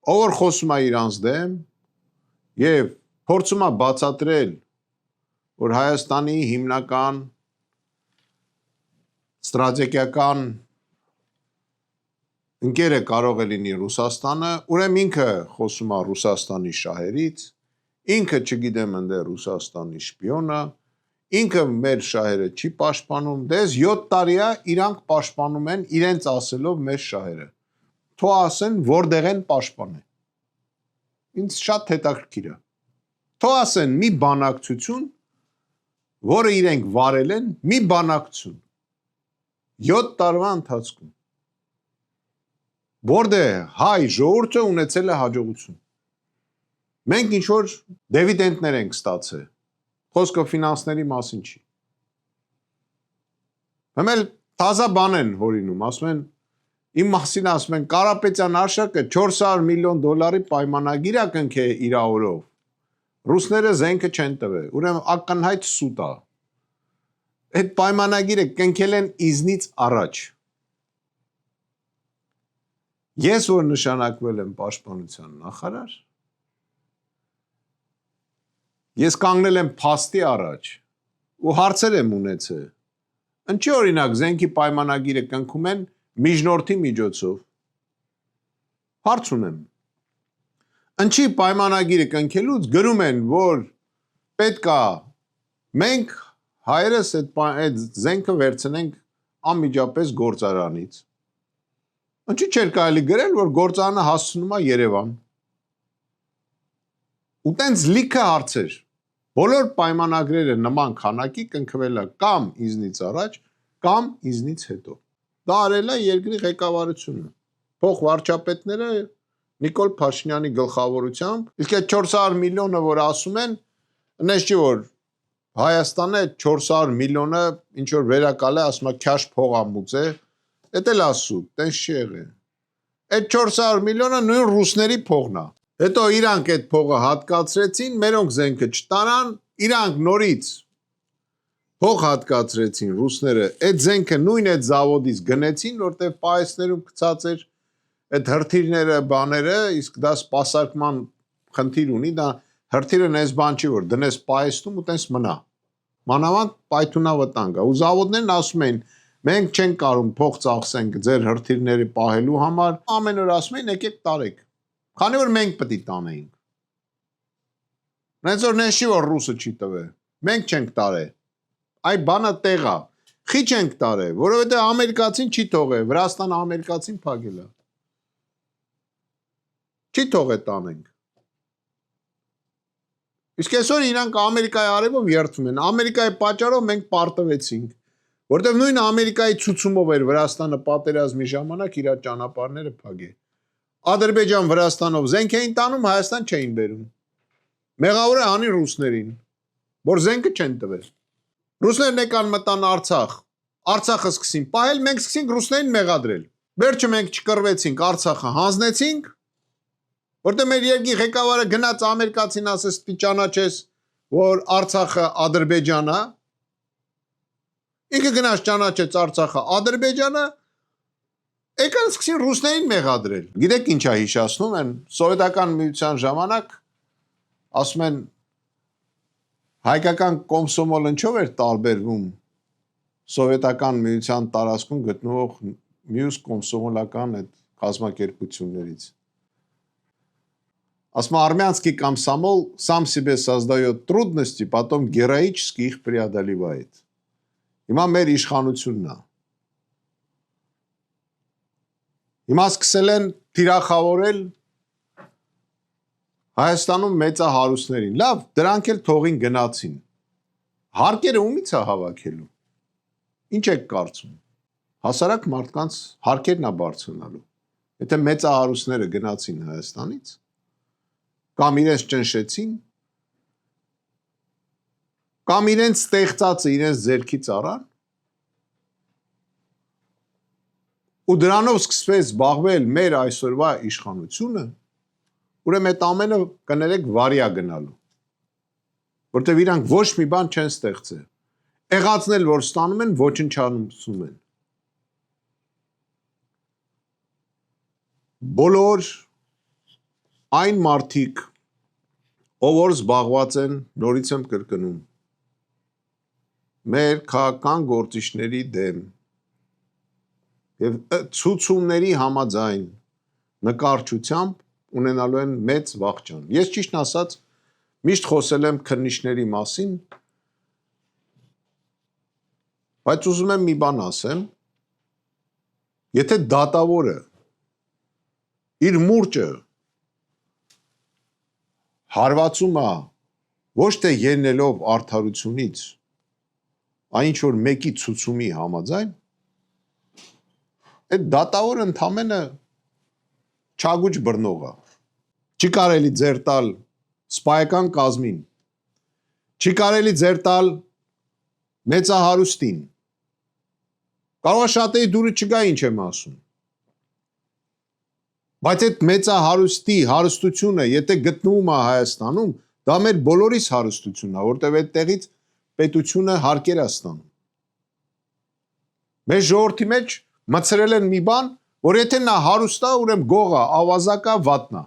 ով որ խոսում է իրանց դեմ եւ փորձում է բացատրել, որ Հայաստանի հիմնական ստրատեգիական ընկերը կարող է լինի Ռուսաստանը, ուրեմն ինքը խոսում է Ռուսաստանի շահերից, ինքը չգիտեմ ընդ Ռուսաստանի շպիոնը, ինքը մեր շահերը չի պաշտպանում, դες 7 տարի է իրանք պաշտպանում են իրենց ասելով մեր շահերը։ Թող ասեն որտեղ են պաշտպանել։ Ինձ շատ հետաքրքիր է։ Թող ասեն մի բանակցություն, որը իրենք վարել են, մի բանակցություն 7 տարվա ընթացքում, որտեղ հայ ժողովուրդը ունեցել է հաջողություն։ Մենք ինչ-որ դիվիդենդներ ենք ստացել, խոսքը ֆինանսների մասին չի։ Հիմա թազա բան են հորինում, ասում են, իմ մասին ասում են, Կարապետյան Արշակը $400 միլիոն պայմանագիր է կնքել իր օրով, ռուսները զենքը չեն տվել, ուրեմն ակնհայտ սուտ է։ Այդ պայմանագիրը կնքել են իզնից առաջ։ Ես որ նշանակվել եմ պաշտպանության նախարար, ես կանգնել եմ փաստի առաջ ու հարցեր եմ ունեցել։ Ինչի օրինակ զենքի պայմանագիրը կնքում են միջնորդի միջոցով։ Հարց ունեմ։ Ինչի պայմանագիրը կնքելուց գրում են, որ պետքա մենք հայերս այդ զենքը վերցնենք անմիջապես գործարանից։ Ինչի չէր կարելի գրել, որ գործարանը հասցնում է Երևան։ Ու տենց լիքը հարցեր։ Բոլոր պայմանագրերը նման քանակի կնքվել է կամ իզնից առաջ, կամ իզնից հետո։ Դա արել է երկրի ղեկավարությունը։ Փոխ վարչապետները Նիկոլ Փաշինյանի գլխավորությամբ, իսկ այդ 400 միլիոնը, որ ասում են, նես չի որ Հայաստանը 400 միլիոնը ինչ որ վերակալ է, ասում է քաշ փող ամուծե, դա էլ ասու, տենց չի եղել։ Այդ 400 միլիոնը նույն ռուսների փողն է։ Հետո իրանք այդ փողը հատկացրեցին, մերոնք զենքը չտանան, իրանք նորից փող հատկացրեցին ռուսները, այդ զենքը նույն այդ զավոդից գնեցին, որտեղ պայեսներում գցած էր այդ հրթիռները, բաները, իսկ դա սպասարկման խնդիր ունի, դա հրթիռը նես բան չի, որ դնես պայեսնում ու տես մնա։ Մանավանդ պայթունավտանգ է։ Ու զավոդներն ասում են, մենք չենք կարող փող ծախսենք ձեր հրթիռների պահելու համար, ամեն օր ասում են, եկեք տարեք։ Քանի որ մենք պետք է տանեինք։ Նենց որ նշի որ ռուսը չի տվել։ Մենք չենք տարել։ Այ բանը տեղ է։ Խի չենք տարել, որովհետև ամերիկացին չի թողել, Վրաստանը ամերիկացին փակել է։ Չի թողել տանենք։ Իսկ այսօր իրանք Ամերիկայի արևով երթվում են։ Ամերիկայի պատճառով մենք պարտվեցինք, որտեղ նույն Ամերիկայի ցուցումով էր Վրաստանը պատերազմի ժամանակ իր ճանապարհները փակել։ Ադրբեջան Վրաստանով զենք էին տանում, Հայաստան չէին բերում։ Մեղավորը անի ռուսներին, որ զենքը չեն տվել։ Ռուսներն եկան մտան Արցախ, Արցախը սկսին պահել, մենք սկսենք ռուսներին մեղադրել։ Վերջը մենք չկռվեցինք, Արցախը հանձնեցինք, որտեղ մեր երկրի ղեկավարը գնաց ամերիկացին ասեց՝ «Պիտի ճանաչես, որ Արցախը Ադրբեջան է»։ Ինքը գնաց ճանաչեց Արցախը Ադրբեջանը, եկան սկսին ռուսներին մեղադրել։ Գիտեք ինչ է հիշացնում են, սովետական միության ժամանակ ասում են հայկական կոմսոմոլ ինչով էր տարբերվում սովետական միության տարածքում գտնվող մյուս կոմսոմոլական այդ կազմակերպություններից։ Ասում армянский комсомол сам себе создает трудности, потом героически их преодолевает։ Հիմա մեր իշխանությունն է։ Հիմա սկսել են թիրախավորել Հայաստանում մեծահարուստներին։ Լավ, դրանք էլ թողին գնացին։ Հարկերը ումից է հավաքելու։ Ինչ եք կարծում։ Հասարակ մարդկանց հարկերն է բարձրանալու։ Եթե մեծահարուստները գնացին Հայաստանից, կամ իրենց ճնշեցին, կամ իրենց ստեղծածը իրենց ձեռքից առան, ու դրանով սկսվեց զբաղվել մեր այսօրվա իշխանությունը, ուրեմն այդ ամենը կներեք վարիա գնալու, որտեղ իրանք ոչ մի բան չեն ստեղծել, եղածն էլ որ ստանում են, ոչնչացնում են։ Բոլոր այն մարդիկ, ով որ զբաղված են, նորից եմ կրկնում, մեր քաղաքական գործիչների դեմ եւ ցուցումների համաձայն նկարչությամբ ունենալու են մեծ վախճան։ Ես ճիշտն ասած միշտ խոսել եմ քննիչների մասին, բայց ուզում եմ մի բան ասեմ, եթե դատավորը իր մուրճը հարվածում է ոչ թե ելնելով արդարությունից, այն ինչ որ մեկի ցուցումի համաձայն, այդ դատավորը ընդամենը չագուճ բռնող է։ Չի կարելի ձեռ տալ սպայական կազմին, չի կարելի ձեռ տալ մեծահարուստին։ Կարող է շատերի դուրը չգա ինչ եմ ասում։ Բայց այդ մեծահարուստի հարստությունը, եթե գտնվում է Հայաստանում, դա մեր բոլորիս հարստությունն է, որտեղ այդտեղից պետությունը հարկեր է ստանում։ Մեր ժողովրդի մեջ մցրել են մի բան, որ եթե նա հարուստ է, ուրեմն գող է, ավազակ է, վատնա։